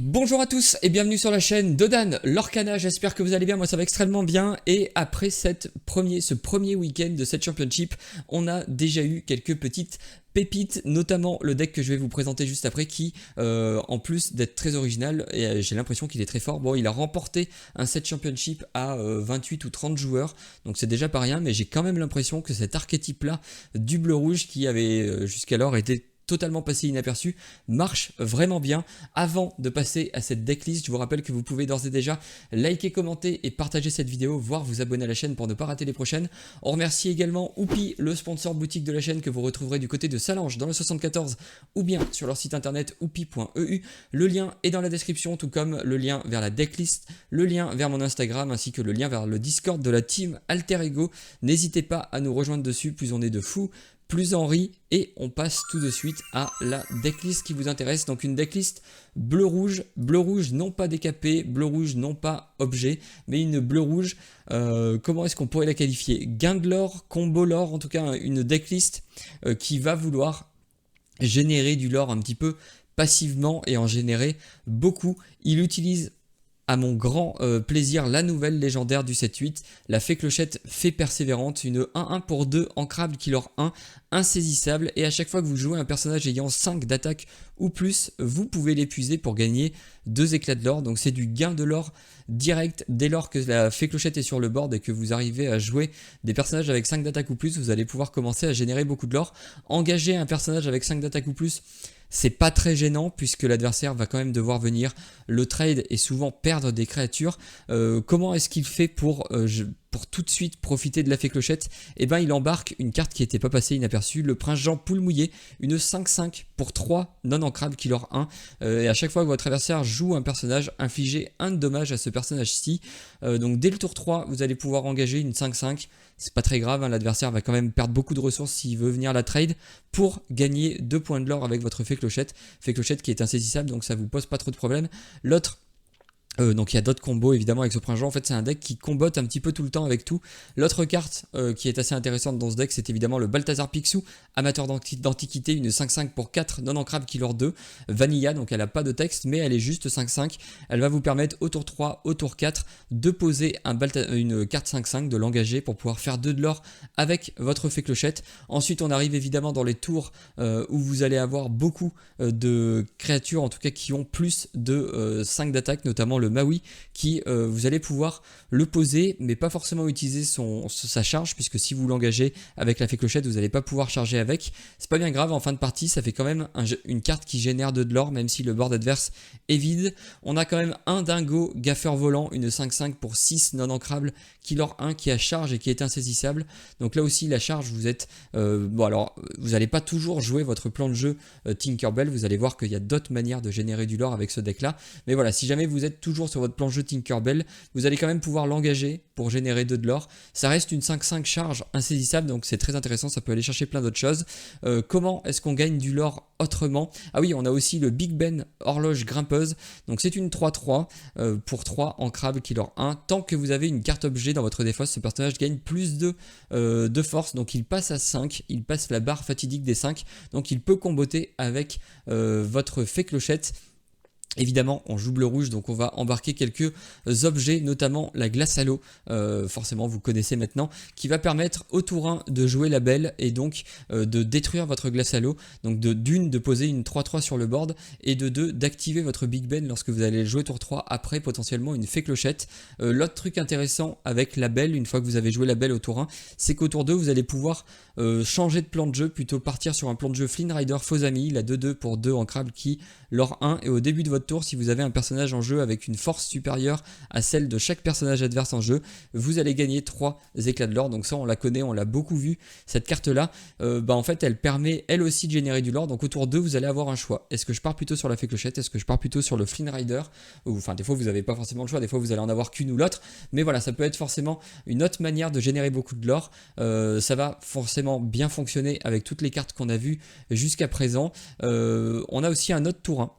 Bonjour à tous et bienvenue sur la chaîne de Dan Lorcana, j'espère que vous allez bien, moi ça va extrêmement bien. Et après ce premier week-end de cette championship, on a déjà eu quelques petites pépites, notamment le deck que je vais vous présenter juste après qui, en plus d'être très original, et j'ai l'impression qu'il est très fort. Bon, il a remporté un set championship à 28 ou 30 joueurs, donc c'est déjà pas rien, mais j'ai quand même l'impression que cet archétype-là du bleu-rouge qui avait jusqu'alors été totalement passé inaperçu, marche vraiment bien. Avant de passer à cette decklist, je vous rappelle que vous pouvez d'ores et déjà liker, commenter et partager cette vidéo, voire vous abonner à la chaîne pour ne pas rater les prochaines. On remercie également Oupi, le sponsor boutique de la chaîne que vous retrouverez du côté de Salange dans le 74 ou bien sur leur site internet oupi.eu. Le lien est dans la description, tout comme le lien vers la decklist, le lien vers mon Instagram ainsi que le lien vers le Discord de la team Alter Ego. N'hésitez pas à nous rejoindre dessus, plus on est de fous, plus on rit, et on passe tout de suite à la decklist qui vous intéresse. Donc une decklist bleu-rouge non pas décapé, bleu-rouge non pas objet, mais une bleu-rouge, comment est-ce qu'on pourrait la qualifier? Gain de l'or, combo l'or, en tout cas une decklist qui va vouloir générer du lore un petit peu passivement et en générer beaucoup. Il utilise à mon grand plaisir la nouvelle légendaire du 7-8, la fée clochette fée persévérante, une 1-1 pour 2 ancrable qui leur 1, insaisissable, et à chaque fois que vous jouez un personnage ayant 5 d'attaque ou plus, vous pouvez l'épuiser pour gagner 2 éclats de l'or. Donc c'est du gain de l'or direct dès lors que la fée clochette est sur le board et que vous arrivez à jouer des personnages avec 5 d'attaque ou plus, vous allez pouvoir commencer à générer beaucoup de l'or. Engager un personnage avec 5 d'attaque ou plus, c'est pas très gênant puisque l'adversaire va quand même devoir venir le trade et souvent perdre des créatures. Comment est-ce qu'il fait pour tout de suite profiter de la fée clochette? Eh ben il embarque une carte qui n'était pas passée inaperçue, le prince Jean Poule Mouillé, une 5-5 pour 3 non ancrables qui leur 1. Et à chaque fois que votre adversaire joue un personnage, infligez un dommage à ce personnage-ci. Donc dès le tour 3, vous allez pouvoir engager une 5-5. C'est pas très grave, hein, l'adversaire va quand même perdre beaucoup de ressources s'il veut venir la trade pour gagner 2 points de l'or avec votre fée clochette qui est insaisissable, donc ça vous pose pas trop de problème. L'autre, donc il y a d'autres combos évidemment avec ce prince Jean. En fait c'est un deck qui combotte un petit peu tout le temps avec tout. L'autre carte qui est assez intéressante dans ce deck, c'est évidemment le Balthazar Picsou, amateur d'antiquité, une 5-5 pour 4 non ancrable qui leur 2, Vanilla, donc elle a pas de texte mais elle est juste 5-5. Elle va vous permettre au tour 3, au tour 4 de poser une carte 5-5, de l'engager pour pouvoir faire 2 de l'or avec votre fée clochette. Ensuite on arrive évidemment dans les tours où vous allez avoir beaucoup de créatures en tout cas qui ont plus de 5 d'attaque, notamment le Maui qui vous allez pouvoir le poser mais pas forcément utiliser sa charge, puisque si vous l'engagez avec la fée clochette vous n'allez pas pouvoir charger avec. C'est pas bien grave, en fin de partie ça fait quand même une carte qui génère de l'or même si le board adverse est vide. On a quand même un dingo gaffeur volant, une 5-5 pour 6 non ancrables qui leur 1 qui a charge et qui est insaisissable. Donc là aussi la charge, vous êtes bon, alors vous n'allez pas toujours jouer votre plan de jeu Tinkerbell, vous allez voir qu'il y a d'autres manières de générer du lore avec ce deck là, mais voilà, si jamais vous êtes toujours sur votre plan de jeu Tinkerbell, vous allez quand même pouvoir l'engager pour générer 2 de l'or. Ça reste une 5-5 charge insaisissable, donc c'est très intéressant, ça peut aller chercher plein d'autres choses. Comment est-ce qu'on gagne du lore autrement? Ah oui, on a aussi le Big Ben horloge grimpeuse, donc c'est une 3-3 pour 3 ancrables qui leur 1. Tant que vous avez une carte objet dans votre défausse, ce personnage gagne plus de force, donc il passe à 5, il passe la barre fatidique des 5, donc il peut comboter avec votre fée clochette. Évidemment, on joue bleu-rouge, donc on va embarquer quelques objets, notamment la glace à l'eau, forcément vous connaissez maintenant, qui va permettre au tour 1 de jouer la belle et donc de détruire votre glace à l'eau. Donc de poser une 3-3 sur le board et de 2 d'activer votre Big Ben lorsque vous allez jouer tour 3 après potentiellement une fée clochette. L'autre truc intéressant avec la belle, une fois que vous avez joué la belle au tour 1, c'est qu'au tour 2 vous allez pouvoir changer de plan de jeu, plutôt partir sur un plan de jeu Flynn Rider faux ami, la 2-2 pour 2 ancrables qui leur 1, et au début de votre tour, si vous avez un personnage en jeu avec une force supérieure à celle de chaque personnage adverse en jeu, vous allez gagner 3 éclats de l'or. Donc ça on la connaît, on l'a beaucoup vu, cette carte là, en fait elle permet elle aussi de générer du lore. Donc au tour 2 vous allez avoir un choix, est-ce que je pars plutôt sur la fée clochette, est-ce que je pars plutôt sur le Flynn Rider, ou enfin des fois vous n'avez pas forcément le choix, des fois vous allez en avoir qu'une ou l'autre, mais voilà, ça peut être forcément une autre manière de générer beaucoup de l'or. Ça va forcément bien fonctionner avec toutes les cartes qu'on a vues jusqu'à présent. On a aussi un autre tour 1,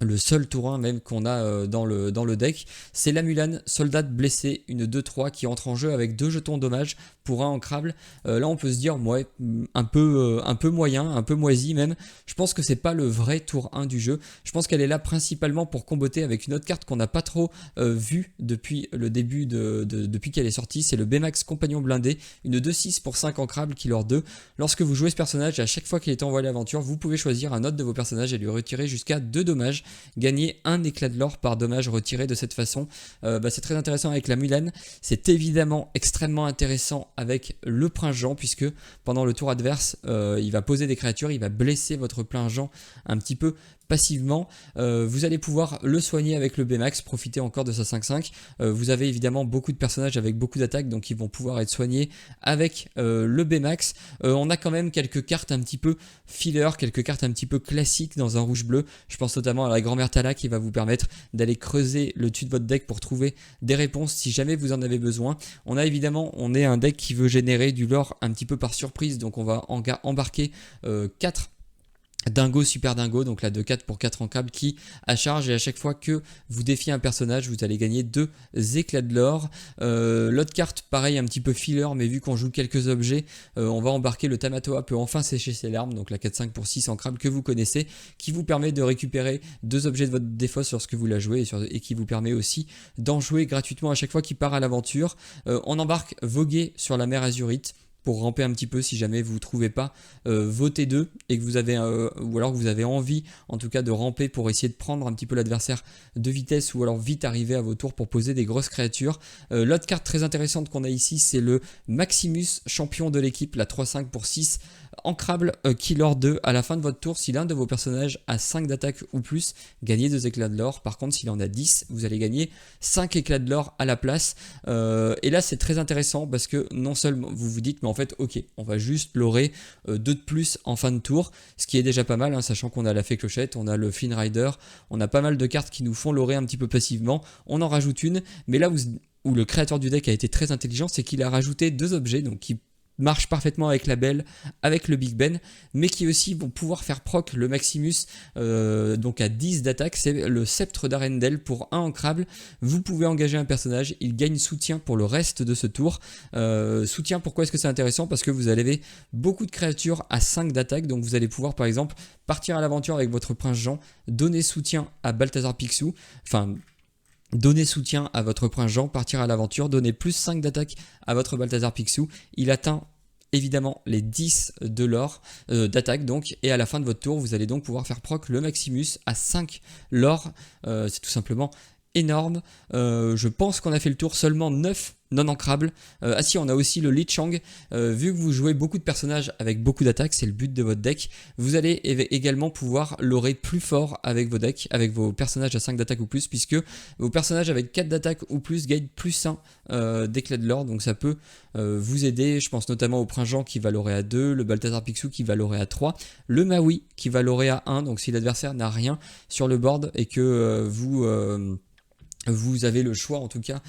le seul tour 1 même qu'on a dans le deck, c'est la Mulan, soldat blessé, une 2-3 qui entre en jeu avec 2 jetons dommages pour un ancrable. Là on peut se dire ouais, un peu moyen, un peu moisi même. Je pense que c'est pas le vrai tour 1 du jeu. Je pense qu'elle est là principalement pour comboter avec une autre carte qu'on n'a pas trop vue depuis le début depuis qu'elle est sortie. C'est le Baymax Compagnon Blindé, une 2-6 pour 5 ancrables Killer 2. Lorsque vous jouez ce personnage, à chaque fois qu'il est envoyé à l'aventure, vous pouvez choisir un autre de vos personnages et lui retirer jusqu'à 2 dommages. Gagner un éclat de l'or par dommage retiré de cette façon. C'est très intéressant avec la Mulan. C'est évidemment extrêmement intéressant avec le Prince Jean, puisque pendant le tour adverse, il va poser des créatures, il va blesser votre Prince Jean un petit peu passivement. Vous allez pouvoir le soigner avec le Baymax, profiter encore de sa 5-5. Vous avez évidemment beaucoup de personnages avec beaucoup d'attaques, donc ils vont pouvoir être soignés avec le Baymax. On a quand même quelques cartes un petit peu filler, quelques cartes un petit peu classiques dans un rouge-bleu. Je pense notamment à la grand-mère Tala qui va vous permettre d'aller creuser le dessus de votre deck pour trouver des réponses si jamais vous en avez besoin. On est un deck qui veut générer du lore un petit peu par surprise, donc on va embarquer 4 Dingo, super dingo, donc la 2-4 pour 4 en câble qui à charge, et à chaque fois que vous défiez un personnage, vous allez gagner 2 éclats de l'or. L'autre carte, pareil, un petit peu filler, mais vu qu'on joue quelques objets, on va embarquer le Tamatoa peut enfin sécher ses larmes, donc la 4-5 pour 6 en câble que vous connaissez, qui vous permet de récupérer 2 objets de votre défausse lorsque vous la jouez, et qui vous permet aussi d'en jouer gratuitement à chaque fois qu'il part à l'aventure. On embarque Voguer sur la mer Azurite pour ramper un petit peu si jamais vous ne trouvez pas vos T2 et que vous avez ou alors que vous avez envie en tout cas de ramper pour essayer de prendre un petit peu l'adversaire de vitesse, ou alors vite arriver à vos tours pour poser des grosses créatures. L'autre carte très intéressante qu'on a ici, c'est le Maximus, champion de l'équipe, la 3-5 pour 6 ancrable Killer 2. À la fin de votre tour, si l'un de vos personnages a 5 d'attaque ou plus, gagnez 2 éclats de l'or. Par contre, s'il en a 10, vous allez gagner 5 éclats de l'or à la place. Et là c'est très intéressant parce que non seulement vous vous dites mais en fait ok, on va juste lorer 2 de plus en fin de tour, ce qui est déjà pas mal, hein, sachant qu'on a la fée clochette, on a le Flynn Rider, on a pas mal de cartes qui nous font lorer un petit peu passivement. On en rajoute une, mais là où le créateur du deck a été très intelligent, c'est qu'il a rajouté 2 objets donc qui marche parfaitement avec la Belle, avec le Big Ben, mais qui aussi vont pouvoir faire proc le Maximus, donc à 10 d'attaque. C'est le Sceptre d'Arendelle pour 1 ancrable. Vous pouvez engager un personnage, il gagne soutien pour le reste de ce tour. Soutien, pourquoi est-ce que c'est intéressant? Parce que vous avez beaucoup de créatures à 5 d'attaque, donc vous allez pouvoir par exemple partir à l'aventure avec votre Prince Jean, donner soutien à Balthazar Picsou, donner soutien à votre Prince Jean, partir à l'aventure, donner plus 5 d'attaque à votre Balthazar Picsou. Il atteint évidemment les 10 de l'or d'attaque donc, et à la fin de votre tour, vous allez donc pouvoir faire proc le Maximus à 5 l'or. C'est tout simplement énorme. Je pense qu'on a fait le tour, seulement 9 non ancrables. Ah si, on a aussi le Li Chang. Vu que vous jouez beaucoup de personnages avec beaucoup d'attaques, c'est le but de votre deck, vous allez également pouvoir lorer plus fort avec vos decks, avec vos personnages à 5 d'attaque ou plus, puisque vos personnages avec 4 d'attaque ou plus gagnent plus 1 d'éclat de l'or, donc ça peut vous aider. Je pense notamment au Prince Jean qui va lorer à 2, le Balthazar Picsou qui va lorer à 3, le Maui qui va lorer à 1, donc si l'adversaire n'a rien sur le board et que vous avez le choix en tout cas,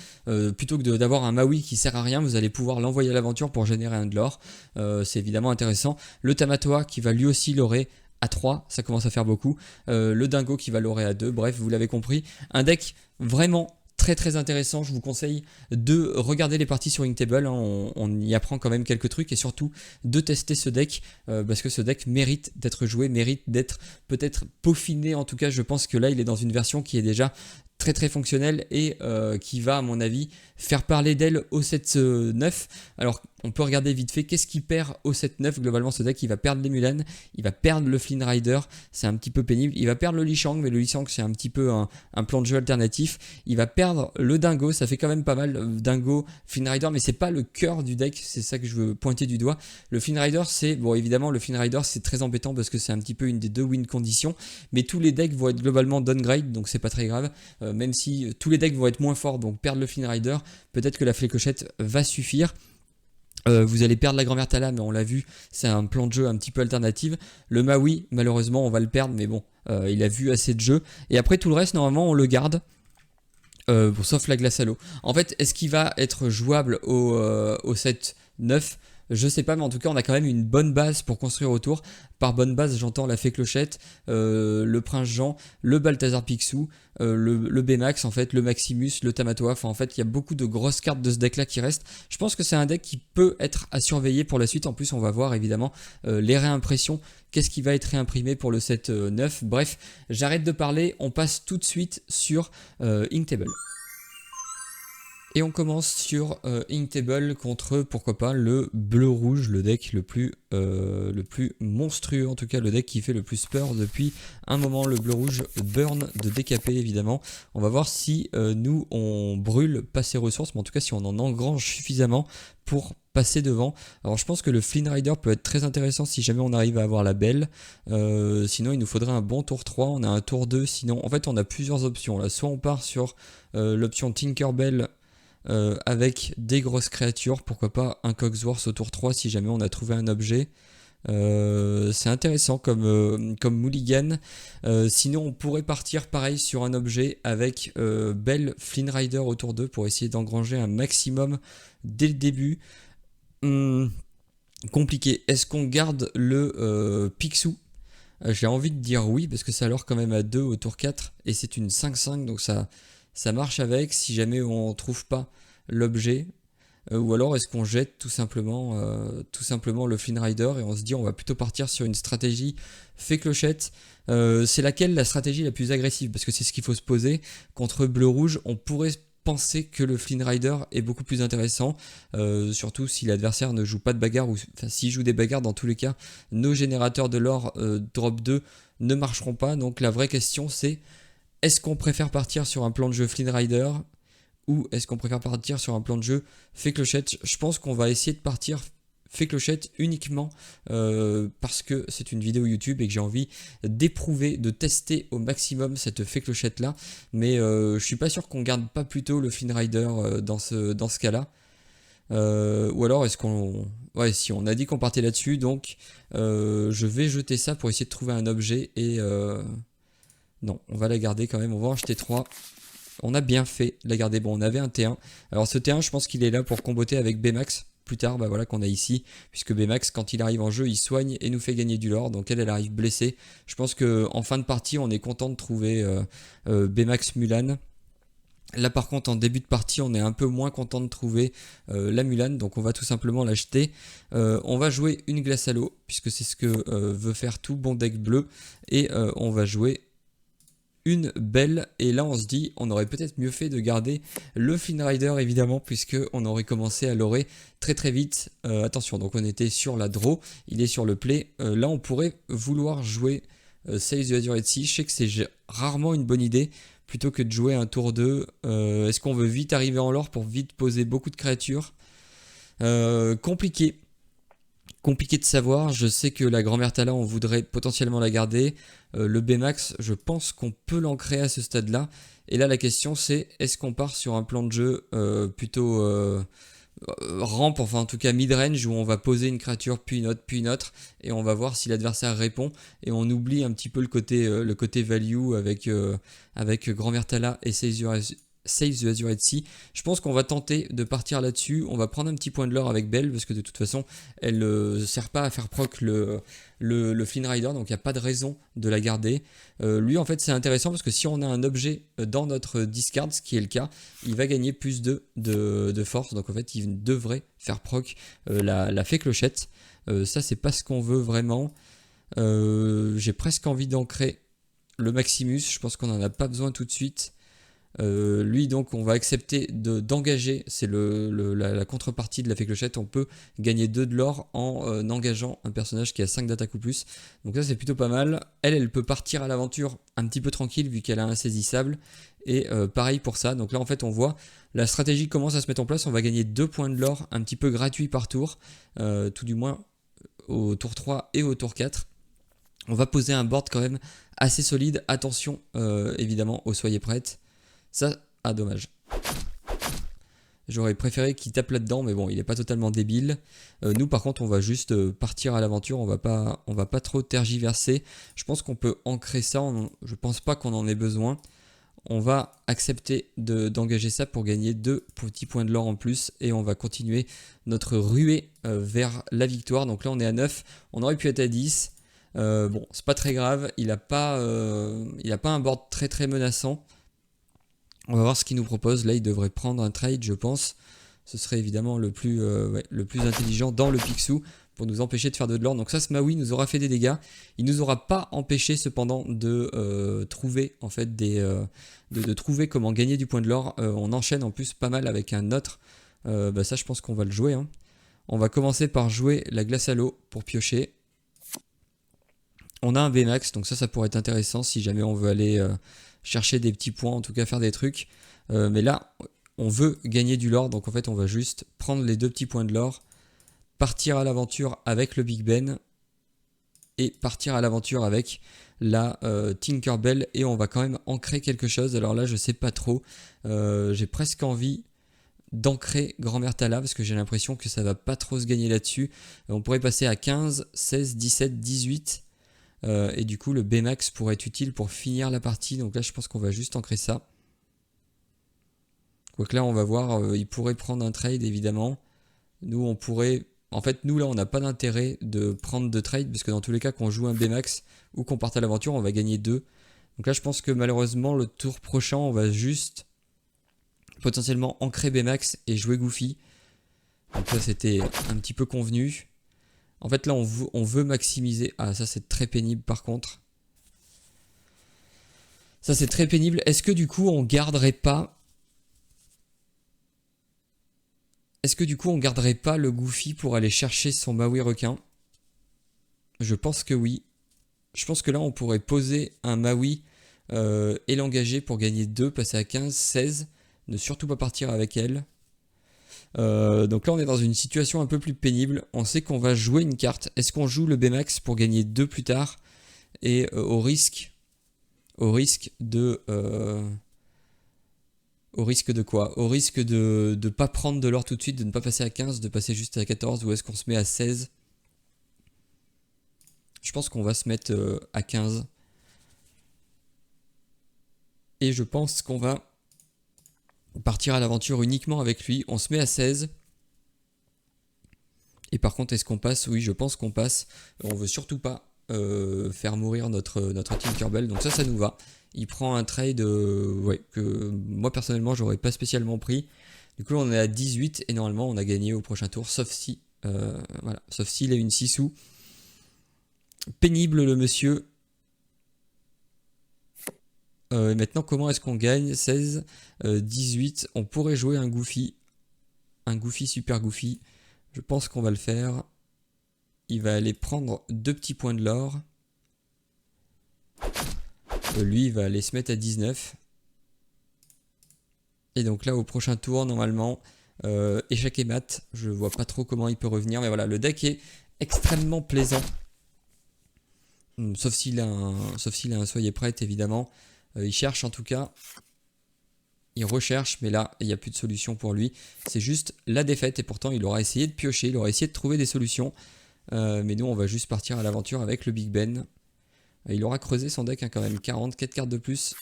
plutôt que d'avoir un Maui qui sert à rien, vous allez pouvoir l'envoyer à l'aventure pour générer un de l'or. C'est évidemment intéressant. Le Tamatoa qui va lui aussi lorer à 3, ça commence à faire beaucoup. Le Dingo qui va lorer à 2, bref, vous l'avez compris. Un deck vraiment très très intéressant. Je vous conseille de regarder les parties sur Inktable, hein. On y apprend quand même quelques trucs, et surtout de tester ce deck, parce que ce deck mérite d'être joué, mérite d'être peut-être peaufiné. En tout cas, je pense que là il est dans une version qui est déjà très très fonctionnelle et qui va à mon avis faire parler d'elle au 7-9. Alors on peut regarder vite fait qu'est-ce qu'il perd au 7-9. Globalement ce deck il va perdre les Mulan, il va perdre le Flynn Rider, c'est un petit peu pénible, il va perdre le Li Shang, mais le Li Shang c'est un petit peu un plan de jeu alternatif. Il va perdre le Dingo, ça fait quand même pas mal, Dingo, Flynn Rider, mais c'est pas le cœur du deck, c'est ça que je veux pointer du doigt. Le Flynn Rider c'est, bon évidemment le Flynn Rider c'est très embêtant parce que c'est un petit peu une des 2 win conditions, mais tous les decks vont être globalement downgrade, donc c'est pas très grave. Même si tous les decks vont être moins forts, donc perdre le Flynn Rider, peut-être que la flécochette va suffire. Vous allez perdre la grand-mère Tala, mais on l'a vu, c'est un plan de jeu un petit peu alternatif. Le Maui, malheureusement, on va le perdre, mais bon, il a vu assez de jeux. Et après, tout le reste, normalement, on le garde. Sauf la glace à l'eau. En fait, est-ce qu'il va être jouable au 7-9 ? Je sais pas, mais en tout cas, on a quand même une bonne base pour construire autour. Par bonne base, j'entends la Fée Clochette, le Prince Jean, le Balthazar Picsou, le Baymax, en fait, le Maximus, le Tamatoa. Enfin, en fait, il y a beaucoup de grosses cartes de ce deck-là qui restent. Je pense que c'est un deck qui peut être à surveiller pour la suite. En plus, on va voir évidemment les réimpressions. Qu'est-ce qui va être réimprimé pour le set 9. Bref, j'arrête de parler. On passe tout de suite sur Inktable. Et on commence sur Inktable contre, pourquoi pas, le bleu-rouge, le deck le plus monstrueux, en tout cas le deck qui fait le plus peur depuis un moment, le bleu-rouge burn de décapé évidemment. On va voir si nous on brûle pas ses ressources, mais en tout cas si on en engrange suffisamment pour passer devant. Alors je pense que le Flynn Rider peut être très intéressant si jamais on arrive à avoir la belle. Sinon il nous faudrait un bon tour 3, on a un tour 2, sinon en fait on a plusieurs options là. Soit on part sur l'option Tinkerbell avec des grosses créatures, pourquoi pas un Cogsworth au tour 3 si jamais on a trouvé un objet. C'est intéressant comme mulligan. Sinon on pourrait partir pareil sur un objet avec Belle Flynn Rider au tour 2 pour essayer d'engranger un maximum dès le début. Compliqué. Est-ce qu'on garde le Picsou? J'ai envie de dire oui parce que ça alors quand même à 2 au tour 4 et c'est une 5-5 donc ça marche avec si jamais on trouve pas l'objet. Ou alors est-ce qu'on jette tout simplement le Flynn Rider et on se dit on va plutôt partir sur une stratégie Fée Clochette. C'est laquelle la stratégie la plus agressive? Parce que c'est ce qu'il faut se poser. Contre bleu-rouge, on pourrait penser que le Flynn Rider est beaucoup plus intéressant, surtout si l'adversaire ne joue pas de bagarre, ou enfin s'il joue des bagarres, dans tous les cas, nos générateurs de l'or drop 2 ne marcheront pas. Donc la vraie question c'est, est-ce qu'on préfère partir sur un plan de jeu Flynn Rider ou est-ce qu'on préfère partir sur un plan de jeu Fée Clochette? Je pense qu'on va essayer de partir Fée Clochette uniquement parce que c'est une vidéo YouTube et que j'ai envie d'éprouver, de tester au maximum cette Fée Clochette là. Mais je suis pas sûr qu'on garde pas plutôt le Flynn Rider dans ce cas-là. Ou alors est-ce qu'on... Ouais, si on a dit qu'on partait là-dessus, donc je vais jeter ça pour essayer de trouver un objet et... Non, on va la garder quand même, on va en jeter 3. On a bien fait de la garder. Bon, on avait un T1. Alors ce T1, je pense qu'il est là pour comboter avec Baymax. Plus tard, bah voilà qu'on a ici. Puisque Baymax, quand il arrive en jeu, il soigne et nous fait gagner du lore. Donc elle arrive blessée. Je pense qu'en fin de partie, on est content de trouver Baymax Mulan. Là par contre en début de partie on est un peu moins content de trouver la Mulan, donc on va tout simplement l'acheter. On va jouer une glace à l'eau, puisque c'est ce que veut faire tout bon deck bleu. Et on va jouer une belle, et là on se dit on aurait peut-être mieux fait de garder le Flynn Rider évidemment, puisque on aurait commencé à l'orer très très vite. Attention, donc on était sur la draw, il est sur le play. Là on pourrait vouloir jouer Seize the Azure Sea. Je sais que c'est rarement une bonne idée, plutôt que de jouer un tour 2. Est-ce qu'on veut vite arriver en lore pour vite poser beaucoup de créatures? Compliqué de savoir. Je sais que la grand-mère Tala, on voudrait potentiellement la garder. Le Baymax, je pense qu'on peut l'ancrer à ce stade-là. Et là, la question c'est, est-ce qu'on part sur un plan de jeu plutôt rampe, enfin en tout cas mid-range, où on va poser une créature puis une autre, et on va voir si l'adversaire répond, et on oublie un petit peu le côté value avec grand-mère Tala et Save the Azure Sea. Je pense qu'on va tenter de partir là-dessus. On va prendre un petit point de l'or avec Belle, parce que de toute façon elle ne sert pas à faire proc le Flynn Rider, donc il n'y a pas de raison de la garder. Lui en fait c'est intéressant parce que si on a un objet dans notre discard, ce qui est le cas, il va gagner plus de force, donc en fait il devrait faire proc la Fée Clochette. Ça c'est pas ce qu'on veut vraiment. J'ai presque envie d'ancrer le Maximus, je pense qu'on n'en a pas besoin tout de suite. Lui donc on va accepter d'engager, c'est la contrepartie de la Fée Clochette. On peut gagner 2 de l'or en engageant un personnage qui a 5 d'attaque ou plus, donc ça c'est plutôt pas mal. Elle peut partir à l'aventure un petit peu tranquille vu qu'elle a insaisissable, et pareil pour ça. Donc là en fait on voit la stratégie commence à se mettre en place. On va gagner 2 points de l'or un petit peu gratuits par tour, tout du moins au tour 3 et au tour 4. On va poser un board quand même assez solide. Attention évidemment au soyez prête. Ça, dommage. J'aurais préféré qu'il tape là-dedans, mais bon, il n'est pas totalement débile. Nous, par contre, on va juste partir à l'aventure. On va pas trop tergiverser. Je pense qu'on peut ancrer ça. Je pense pas qu'on en ait besoin. on va accepter d'engager ça pour gagner 2 petits points de l'or en plus et on va continuer notre ruée vers la victoire. Donc là on est à 9, on aurait pu être à 10. Bon, c'est pas très grave, il a pas un board très très menaçant. On va voir ce qu'il nous propose. Là il devrait prendre un trade, je pense. Ce serait évidemment le plus intelligent dans le Picsou pour nous empêcher de faire de l'or. Donc ça, ce Maui nous aura fait des dégâts. Il nous aura pas empêché cependant de trouver en fait de trouver comment gagner du point de l'or. On enchaîne en plus pas mal avec un autre. Ça, je pense qu'on va le jouer. Hein. On va commencer par jouer la glace à l'eau pour piocher. On a un Vmax, donc ça pourrait être intéressant si jamais on veut aller chercher des petits points, en tout cas faire des trucs. Mais là, on veut gagner du lore, donc en fait on va juste prendre les 2 petits points de l'or, partir à l'aventure avec le Big Ben et partir à l'aventure avec la Tinkerbell et on va quand même ancrer quelque chose. Alors là je sais pas trop, j'ai presque envie d'ancrer Grand-Mère Tala parce que j'ai l'impression que ça va pas trop se gagner là-dessus. On pourrait passer à 15, 16, 17, 18 et du coup le Bmax pourrait être utile pour finir la partie. Donc là je pense qu'on va juste ancrer ça. Donc là on va voir, il pourrait prendre un trade évidemment. Nous on pourrait... En fait nous là on n'a pas d'intérêt de prendre de trade parce que dans tous les cas qu'on joue un Bmax ou qu'on parte à l'aventure on va gagner 2. Donc là je pense que malheureusement le tour prochain on va juste potentiellement ancrer Bmax et jouer Goofy. Donc là c'était un petit peu convenu. En fait là on veut maximiser... Ah ça c'est très pénible par contre. Ça c'est très pénible. Est-ce que du coup on garderait pas... Est-ce que du coup on garderait pas le Goofy pour aller chercher son Maui requin? Je pense que oui. Je pense que là on pourrait poser un Maui et l'engager pour gagner 2, passer à 15, 16. Ne surtout pas partir avec elle. Donc là on est dans une situation un peu plus pénible. On sait qu'on va jouer une carte. Est-ce qu'on joue le Bmax pour gagner 2 plus tard? Et au risque de... Au risque de quoi? Au risque de ne pas prendre de l'or tout de suite, de ne pas passer à 15, de passer juste à 14, ou est-ce qu'on se met à 16? Je pense qu'on va se mettre à 15. Et je pense qu'on va partir à l'aventure uniquement avec lui. On se met à 16. Et par contre, est-ce qu'on passe? Oui, je pense qu'on passe. On veut surtout pas faire mourir notre Tinkerbell. Donc ça nous va. Il prend un trade que moi personnellement j'aurais pas spécialement pris. Du coup on est à 18 et normalement on a gagné au prochain tour, sauf si sauf s'il a une 6 sous. Pénible le monsieur. Maintenant comment est-ce qu'on gagne? 16, 18. On pourrait jouer un Goofy. Un Goofy super Goofy. Je pense qu'on va le faire. Il va aller prendre 2 petits points de l'or. Lui il va aller se mettre à 19. Et donc là au prochain tour normalement échec et mat. Je vois pas trop comment il peut revenir. Mais voilà, le deck est extrêmement plaisant. Sauf s'il a un soyez prête évidemment. Il cherche en tout cas. Il recherche mais là il n'y a plus de solution pour lui. C'est juste la défaite et pourtant il aura essayé de piocher. Il aura essayé de trouver des solutions. Mais nous on va juste partir à l'aventure avec le Big Ben. Il aura creusé son deck hein, quand même. 40, 4 cartes de plus,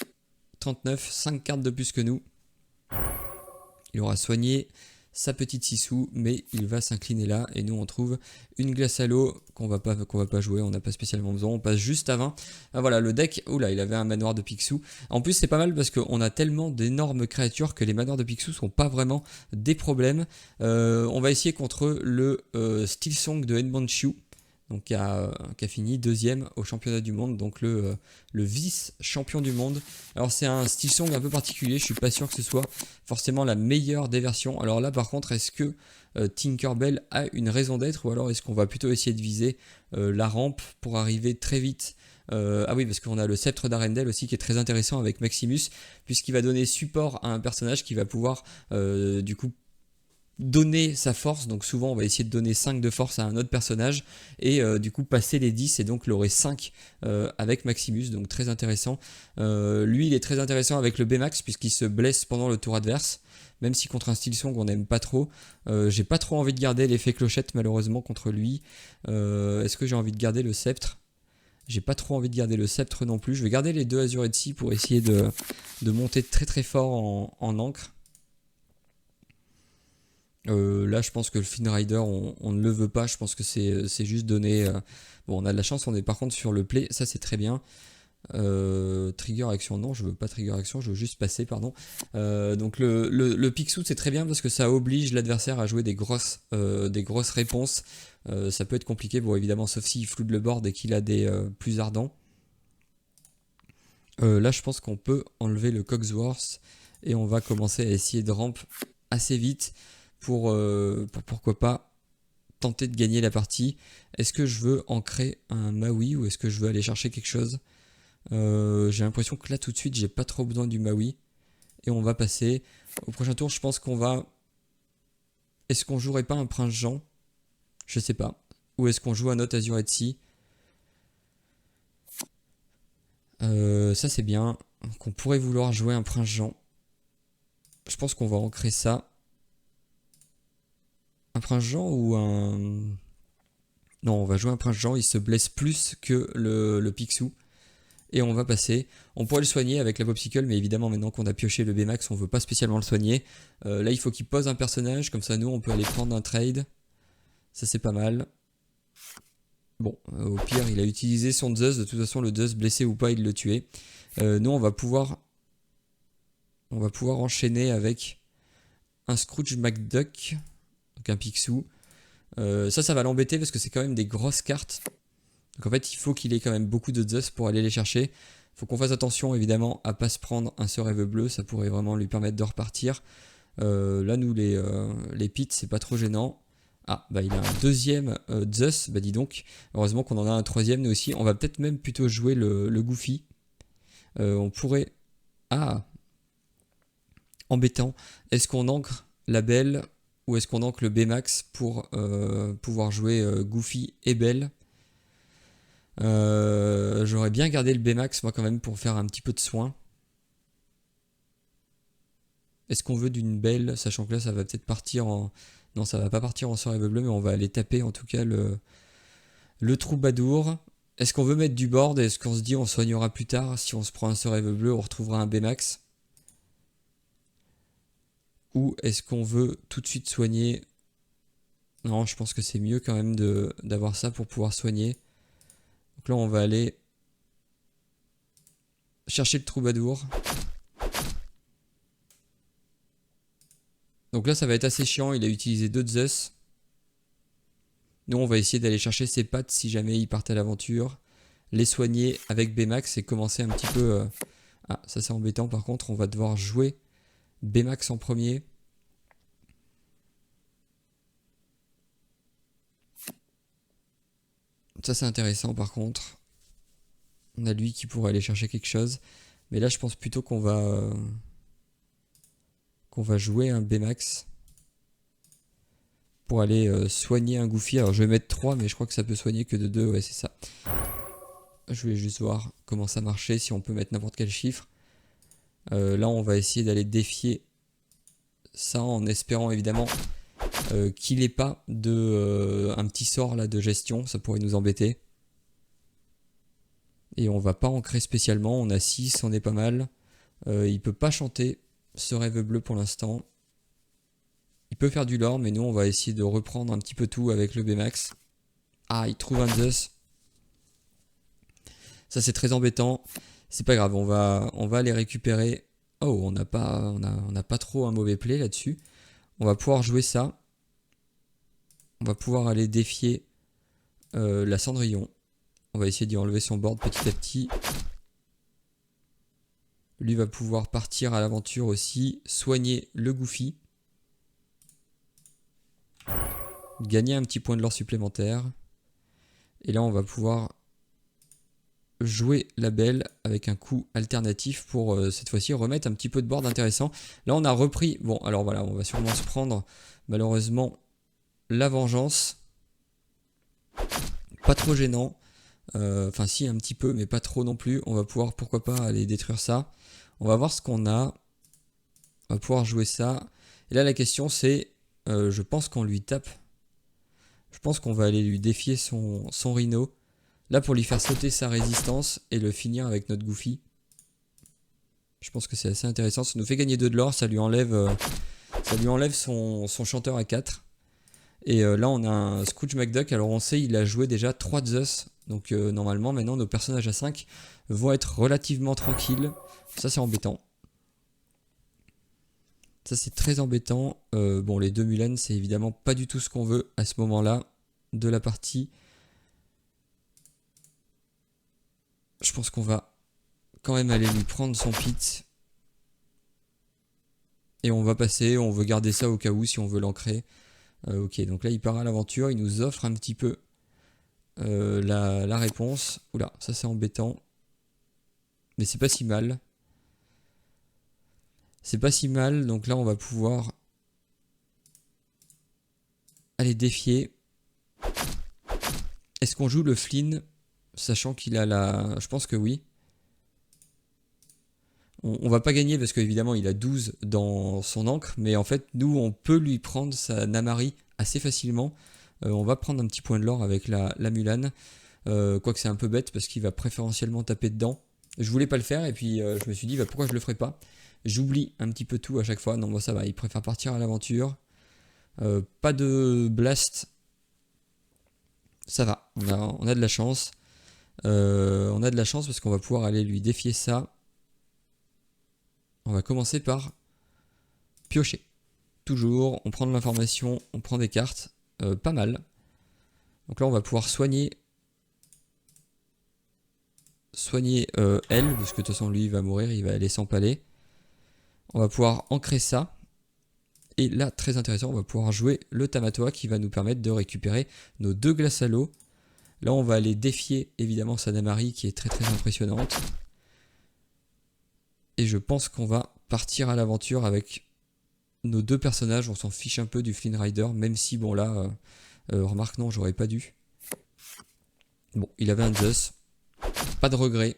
39, 5 cartes de plus que nous. Il aura soigné sa petite 6 sous, mais il va s'incliner là. Et nous on trouve une glace à l'eau qu'on va pas jouer, on n'a pas spécialement besoin. On passe juste à 20. Ah, voilà, le deck, oula, il avait un manoir de Picsou. En plus c'est pas mal parce qu'on a tellement d'énormes créatures que les manoirs de Picsou sont pas vraiment des problèmes. On va essayer contre le Steel Song de Enmanchu. Donc qui a fini 2ème au championnat du monde, donc le vice-champion du monde. Alors c'est un Steel Song un peu particulier, je suis pas sûr que ce soit forcément la meilleure des versions. Alors là par contre, est-ce que Tinkerbell a une raison d'être ou alors est-ce qu'on va plutôt essayer de viser la rampe pour arriver très vite? Ah oui, parce qu'on a le sceptre d'Arendelle aussi qui est très intéressant avec Maximus, puisqu'il va donner support à un personnage qui va pouvoir du coup donner sa force. Donc souvent on va essayer de donner 5 de force à un autre personnage et du coup passer les 10 et donc l'aurait 5 avec Maximus, donc très intéressant. Lui il est très intéressant avec le Bmax puisqu'il se blesse pendant le tour adverse, même si contre un Steel Song on n'aime pas trop. J'ai pas trop envie de garder l'effet clochette malheureusement contre lui. Est-ce que j'ai envie de garder le sceptre? J'ai pas trop envie de garder le sceptre non plus. Je vais garder les 2 Azuretti pour essayer de monter très très fort en encre. Là je pense que le Finrider on ne le veut pas, je pense que c'est juste donné. Bon, on a de la chance, on est par contre sur le play, ça c'est très bien. Trigger action, non, je veux pas trigger action, je veux juste passer, pardon. Donc le Picsou c'est très bien parce que ça oblige l'adversaire à jouer des grosses réponses. Ça peut être compliqué, bon évidemment, sauf s'il floute le board et qu'il a des plus ardents. Là je pense qu'on peut enlever le Cogsworth et on va commencer à essayer de ramp assez vite pour pourquoi pas tenter de gagner la partie. Est-ce que je veux ancrer un Maui ou est-ce que je veux aller chercher quelque chose? J'ai l'impression que là tout de suite j'ai pas trop besoin du Maui et on va passer au prochain tour. Je pense qu'on va... Est-ce qu'on jouerait pas un Prince Jean? Je sais pas. Ou est-ce qu'on joue un autre Azure Sea? Ça c'est bien. Qu'on pourrait vouloir jouer un Prince Jean. Je pense qu'on va ancrer ça. Un Prince Jean ou un... Non, on va jouer un Prince Jean, il se blesse plus que le Picsou. Et on va passer. On pourrait le soigner avec la Popsicle, mais évidemment maintenant qu'on a pioché le Baymax, on veut pas spécialement le soigner. Là il faut qu'il pose un personnage, comme ça nous on peut aller prendre un trade. Ça c'est pas mal. Bon, au pire il a utilisé son Zeus, de toute façon le Zeus blessé ou pas il le tuait. Nous on va pouvoir enchaîner avec un Scrooge McDuck, donc un Picsou. Ça va l'embêter parce que c'est quand même des grosses cartes. Donc en fait il faut qu'il ait quand même beaucoup de Zeus pour aller les chercher. Faut qu'on fasse attention évidemment à pas se prendre un Ce Rêve Bleu, ça pourrait vraiment lui permettre de repartir. Là nous les pits c'est pas trop gênant. Ah bah il a un deuxième Zeus, bah dis donc. Heureusement qu'on en a un troisième nous aussi. On va peut-être même plutôt jouer le Goofy. On pourrait... Ah, embêtant. Est-ce qu'on ancre la Belle ou est-ce qu'on ancre le Baymax pour pouvoir jouer Goofy et Belle? J'aurais bien gardé le Baymax moi quand même pour faire un petit peu de soin. Est-ce qu'on veut d'une Belle, sachant que là ça va peut-être partir en... Non, ça va pas partir en Ce Rêve Bleu, mais on va aller taper en tout cas le Troubadour. Est-ce qu'on veut mettre du board? Est-ce qu'on se dit on soignera plus tard? Si on se prend un Ce Rêve Bleu, on retrouvera un Baymax. Ou est-ce qu'on veut tout de suite soigner? Non, je pense que c'est mieux quand même d'avoir ça pour pouvoir soigner. Donc là on va aller chercher le Troubadour. Donc là ça va être assez chiant, il a utilisé 2 Zeus. Nous on va essayer d'aller chercher ses pattes si jamais il part à l'aventure. Les soigner avec Baymax et commencer un petit peu... Ah ça c'est embêtant par contre, on va devoir jouer Baymax en premier. Ça c'est intéressant par contre. On a lui qui pourrait aller chercher quelque chose. Mais là je pense plutôt qu'on va jouer un Baymax pour aller soigner un Goofy. Alors je vais mettre 3 mais je crois que ça peut soigner que de 2. Ouais c'est ça. Je voulais juste voir comment ça marchait, si on peut mettre n'importe quel chiffre. Là on va essayer d'aller défier ça en espérant évidemment qu'il n'ait pas un petit sort là de gestion. Ça pourrait nous embêter. Et on va pas ancrer spécialement, on a 6, on est pas mal. Il peut pas chanter Ce Rêve Bleu pour l'instant. Il peut faire du lore, mais nous on va essayer de reprendre un petit peu tout avec le Baymax. Ah, il trouve un Zeus. Ça c'est très embêtant. C'est pas grave, on va aller récupérer. Oh, on n'a pas trop un mauvais play là-dessus. On va pouvoir jouer ça. On va pouvoir aller défier la Cendrillon. On va essayer d'y enlever son board petit à petit. Lui va pouvoir partir à l'aventure aussi, soigner le Goofy. Gagner un petit point de l'or supplémentaire. Et là on va pouvoir jouer la Belle avec un coup alternatif pour cette fois-ci remettre un petit peu de board intéressant. Là on a repris, bon alors voilà, on va sûrement se prendre malheureusement la vengeance. Pas trop gênant. Enfin si un petit peu mais pas trop non plus. On va pouvoir pourquoi pas aller détruire ça. On va voir ce qu'on a. On va pouvoir jouer ça. Et là la question c'est, je pense qu'on lui tape. Je pense qu'on va aller lui défier son Rhino. Là pour lui faire sauter sa résistance et le finir avec notre Goofy. Je pense que c'est assez intéressant. Ça nous fait gagner 2 de l'or, ça lui enlève son chanteur à 4. Et là on a un Scrooge McDuck, alors on sait il a joué déjà 3 Zeus. Donc normalement maintenant nos personnages à 5 vont être relativement tranquilles. Ça c'est embêtant. Ça c'est très embêtant. Bon les 2 Mulan c'est évidemment pas du tout ce qu'on veut à ce moment-là de la partie. Je pense qu'on va quand même aller lui prendre son pit. Et on va passer, on veut garder ça au cas où si on veut l'ancrer. Ok, donc là il part à l'aventure, il nous offre un petit peu la réponse. Oula, ça c'est embêtant. Mais c'est pas si mal. C'est pas si mal, donc là on va pouvoir aller défier. Est-ce qu'on joue le Flynn, sachant qu'il a la... Je pense que oui. On va pas gagner parce qu'évidemment il a 12 dans son encre, mais en fait nous on peut lui prendre sa Namari assez facilement. On va prendre un petit point de l'or avec la Mulan, quoique c'est un peu bête parce qu'il va préférentiellement taper dedans. Je voulais pas le faire et puis je me suis dit bah, pourquoi je le ferais pas. J'oublie un petit peu tout à chaque fois, non bon ça va, il préfère partir à l'aventure. Pas de blast, ça va, on a de la chance. On a de la chance parce qu'on va pouvoir aller lui défier ça. On va commencer par piocher. Toujours, on prend de l'information, on prend des cartes. Pas mal. Donc là, on va pouvoir soigner elle, parce que de toute façon, lui, il va mourir, il va aller s'empaler. On va pouvoir ancrer ça. Et là, très intéressant, on va pouvoir jouer le Tamatoa qui va nous permettre de récupérer nos 2 glaces à l'eau. Là, on va aller défier, évidemment, sa Namari qui est très très impressionnante. Et je pense qu'on va partir à l'aventure avec nos 2 personnages. On s'en fiche un peu du Flynn Rider, même si, bon là, remarque, non, j'aurais pas dû. Bon, il avait un Zeus. Pas de regret.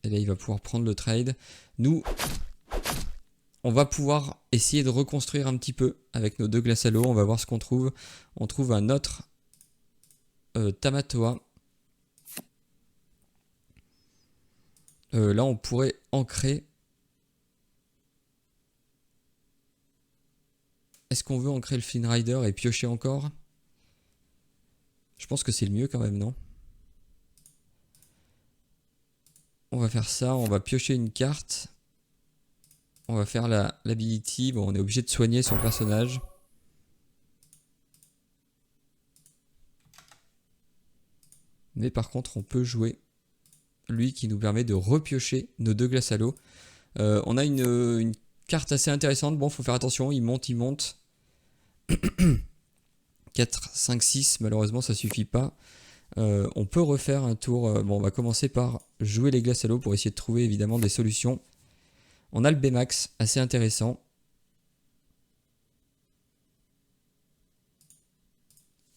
Et là, il va pouvoir prendre le trade. Nous, on va pouvoir essayer de reconstruire un petit peu avec nos 2 glaces à l'eau. On va voir ce qu'on trouve. On trouve un autre Tamatoa. Là, on pourrait ancrer. Est-ce qu'on veut ancrer le Flynn Rider et piocher encore? Je pense que c'est le mieux quand même, non? On va faire ça, on va piocher une carte. On va faire l'ability. Bon, on est obligé de soigner son personnage. Mais par contre, on peut jouer lui qui nous permet de repiocher nos 2 glaces à l'eau. On a une carte assez intéressante. Bon, faut faire attention, il monte. 4, 5, 6, malheureusement ça suffit pas. On peut refaire un tour. Bon, on va commencer par jouer les glaces à l'eau pour essayer de trouver évidemment des solutions. On a le Baymax, assez intéressant.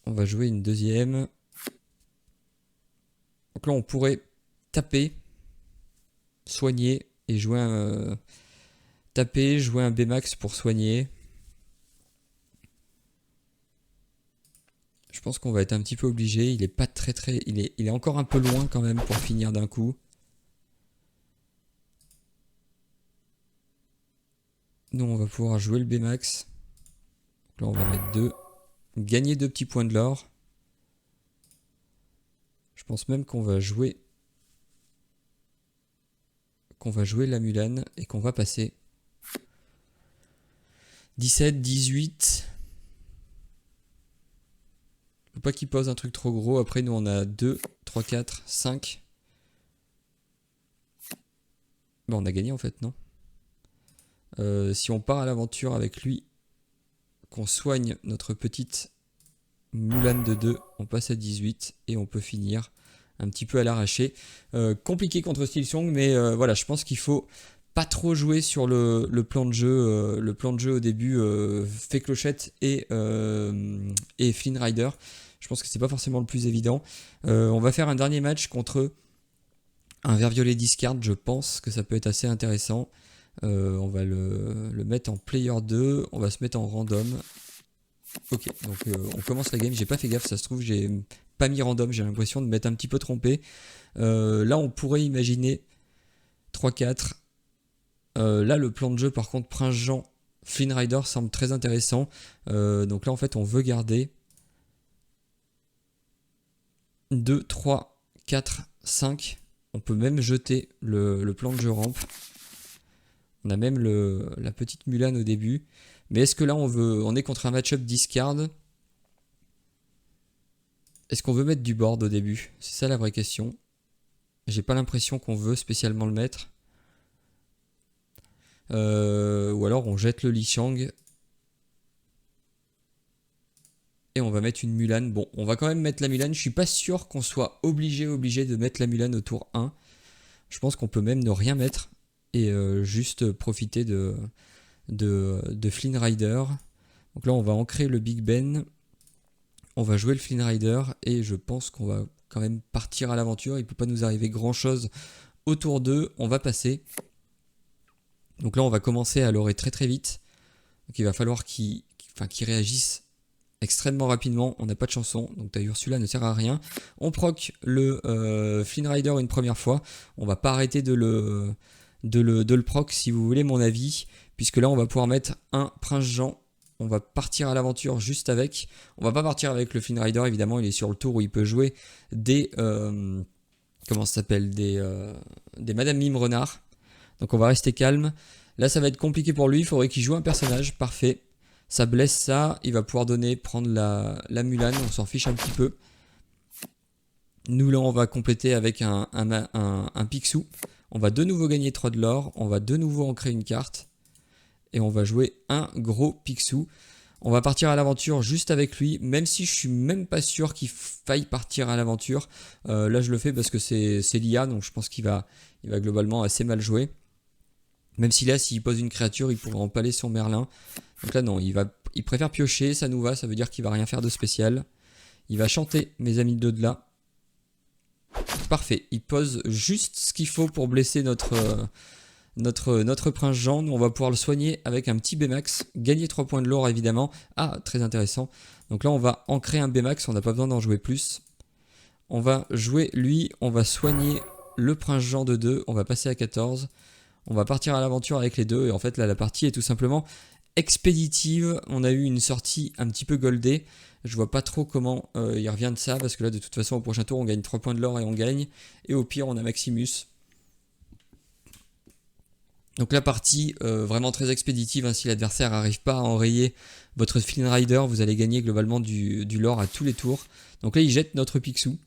On va jouer une deuxième. Donc là, on pourrait taper, soigner et jouer un... taper, jouer un Baymax pour soigner. Je pense qu'on va être un petit peu obligé. Il est pas très... Il est encore un peu loin quand même pour finir d'un coup. Nous, on va pouvoir jouer le Baymax. Là, on va mettre 2. Gagner 2 petits points de l'or. Je pense même qu'on va jouer... la Mulan et qu'on va passer 17, 18. Faut pas qu'il pose un truc trop gros. Après, nous, on a 2, 3, 4, 5. Bon, on a gagné en fait, non? Si on part à l'aventure avec lui, qu'on soigne notre petite Mulan de 2, on passe à 18 et on peut finir un petit peu à l'arraché. Compliqué contre Silsong, mais voilà, je pense qu'il faut pas trop jouer sur le plan de jeu. Le plan de jeu au début fait clochette et Flynn Rider. Je pense que c'est pas forcément le plus évident. On va faire un dernier match contre un vert violet discard. Je pense que ça peut être assez intéressant. On va le mettre en player 2. On va se mettre en random. Ok, donc on commence la game. J'ai pas fait gaffe, ça se trouve, j'ai pas mis random. J'ai l'impression de m'être un petit peu trompé. Là, on pourrait imaginer 3-4. Là le plan de jeu par contre Prince Jean, Flynn Rider semble très intéressant. Donc là en fait on veut garder 2, 3, 4, 5. On peut même jeter le plan de jeu rampe. On a même la petite Mulan au début. Mais est-ce que là on est contre un match-up discard? Est-ce qu'on veut mettre du board au début? C'est ça la vraie question. J'ai pas l'impression qu'on veut spécialement le mettre. Ou alors on jette le Li Xiang. Et on va mettre une Mulan. Bon, on va quand même mettre la Mulan. Je suis pas sûr qu'on soit obligé de mettre la Mulan au tour 1. Je pense qu'on peut même ne rien mettre. Et juste profiter de Flynn Rider. Donc là on va ancrer le Big Ben. On va jouer le Flynn Rider. Et je pense qu'on va quand même partir à l'aventure. Il ne peut pas nous arriver grand chose au tour 2. On va passer. Donc là on va commencer à l'orer très très vite. Donc il va falloir qu'il réagisse extrêmement rapidement. On n'a pas de chanson. Donc ta Ursula ne sert à rien. On proc le Flynn Rider une première fois. On va pas arrêter de le proc si vous voulez mon avis. Puisque là on va pouvoir mettre un Prince Jean. On va partir à l'aventure juste avec. On va pas partir avec le Flynn Rider évidemment. Il est sur le tour où il peut jouer des... comment ça s'appelle, des Madame Mime Renard. Donc on va rester calme. Là ça va être compliqué pour lui. Il faudrait qu'il joue un personnage. Parfait. Ça blesse ça. Il va pouvoir prendre la Mulan. On s'en fiche un petit peu. Nous là on va compléter avec un Picsou. On va de nouveau gagner 3 de l'or. On va de nouveau ancrer une carte. Et on va jouer un gros Picsou. On va partir à l'aventure juste avec lui. Même si je suis même pas sûr qu'il faille partir à l'aventure. Là je le fais parce que c'est l'IA. Donc je pense qu'il va globalement assez mal jouer. Même si là s'il pose une créature il pourrait empaler son Merlin. Donc là non, il préfère piocher. Ça nous va, ça veut dire qu'il va rien faire de spécial. Il va chanter mes amis de delà. Parfait, il pose juste ce qu'il faut pour blesser notre Prince Jean. Nous on va pouvoir le soigner avec un petit Bmax. Gagner 3 points de l'or évidemment. Ah, très intéressant. Donc là on va ancrer un Bmax, on n'a pas besoin d'en jouer plus. On va jouer lui, on va soigner le Prince Jean de 2. On va passer à 14. On va partir à l'aventure avec les deux. Et en fait là la partie est tout simplement expéditive. On a eu une sortie un petit peu goldée. Je vois pas trop comment il revient de ça. Parce que là de toute façon au prochain tour on gagne 3 points de l'or et on gagne. Et au pire on a Maximus. Donc la partie vraiment très expéditive, hein, si l'adversaire n'arrive pas à enrayer votre Flynn Rider, vous allez gagner globalement du lore à tous les tours. Donc là il jette notre Picsou,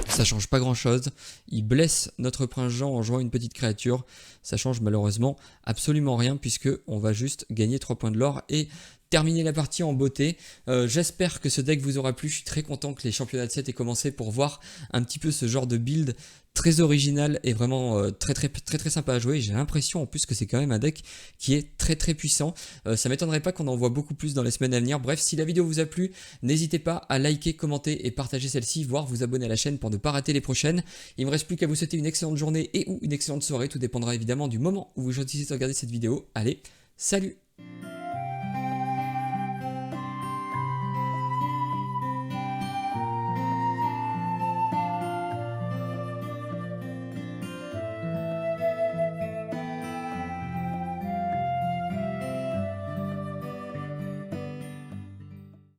ça change pas grand chose, il blesse notre Prince Jean en jouant une petite créature, ça change malheureusement absolument rien puisque on va juste gagner 3 points de l'or et terminer la partie en beauté. J'espère que ce deck vous aura plu, je suis très content que les championnats de 7 aient commencé pour voir un petit peu ce genre de build très original et vraiment très sympa à jouer. J'ai l'impression en plus que c'est quand même un deck qui est très puissant. Ça m'étonnerait pas qu'on en voit beaucoup plus dans les semaines à venir. Bref, si la vidéo vous a plu, n'hésitez pas à liker, commenter et partager celle-ci, voire vous abonner à la chaîne pour ne pas rater les prochaines. Il me reste plus qu'à vous souhaiter une excellente journée et ou une excellente soirée. Tout dépendra évidemment du moment où vous choisissez de regarder cette vidéo. Allez, salut!